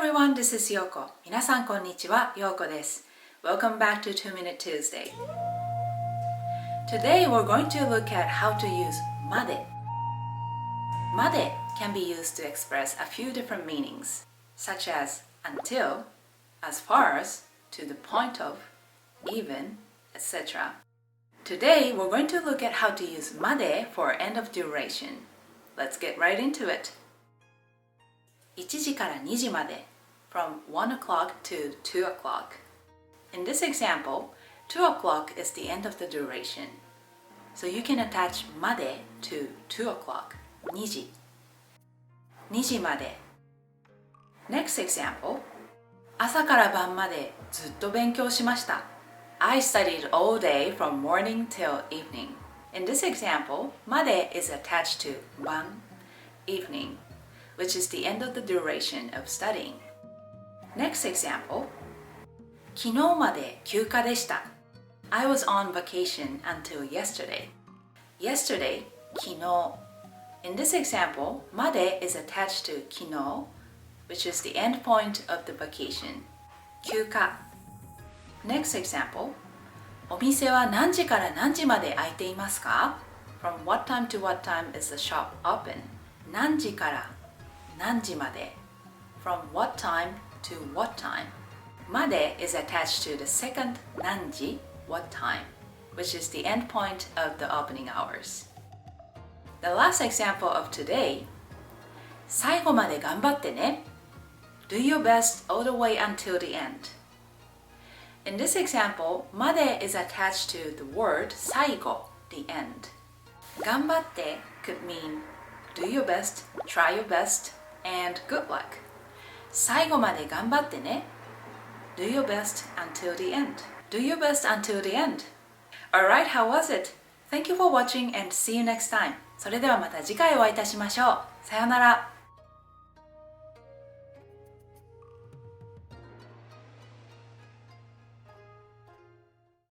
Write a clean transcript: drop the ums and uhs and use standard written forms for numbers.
everyone, this is Yoko. 皆さんこんにちは、Yoko です。Welcome back to 2 Minute Tuesday. Today we're going to look at how to use まで. まで can be used to express a few different meanings, such as until, as far as, to the point of, even, etc. Today we're going to look at how to use まで for end of duration. Let's get right into it. 1時から2時まで from 1 o'clock to 2 o'clock. In this example, 2 o'clock is the end of the duration. So you can attach まで to 2 o'clock, 2時. 2時まで. Next example, 朝から晩までずっと勉強しました. I studied all day from morning till evening. In this example, まで is attached to 晩, evening, which is the end of the duration of studying. Next example, 昨日まで休暇でした. I was on vacation until yesterday. Yesterday, 昨日. In this example, まで is attached to 昨日, which is the end point of the vacation. 休暇. Next example, お店は何時から何時まで開いていますか? From what time to what time is the shop open? 何時から何時まで from what time to what time. まで is attached to the second 何時 what time, which is the end point of the opening hours. The last example of today, 最後まで頑張ってね. Do your best all the way until the end. In this example, まで is attached to the word 最後, the end. 頑張って could mean do your best, try your best, and good luck. 最後まで頑張ってね. Do your best until the end. Do your best until the end. Alright, how was it? Thank you for watching and see you next time. それではまた次回お会いいたしましょう。さようなら。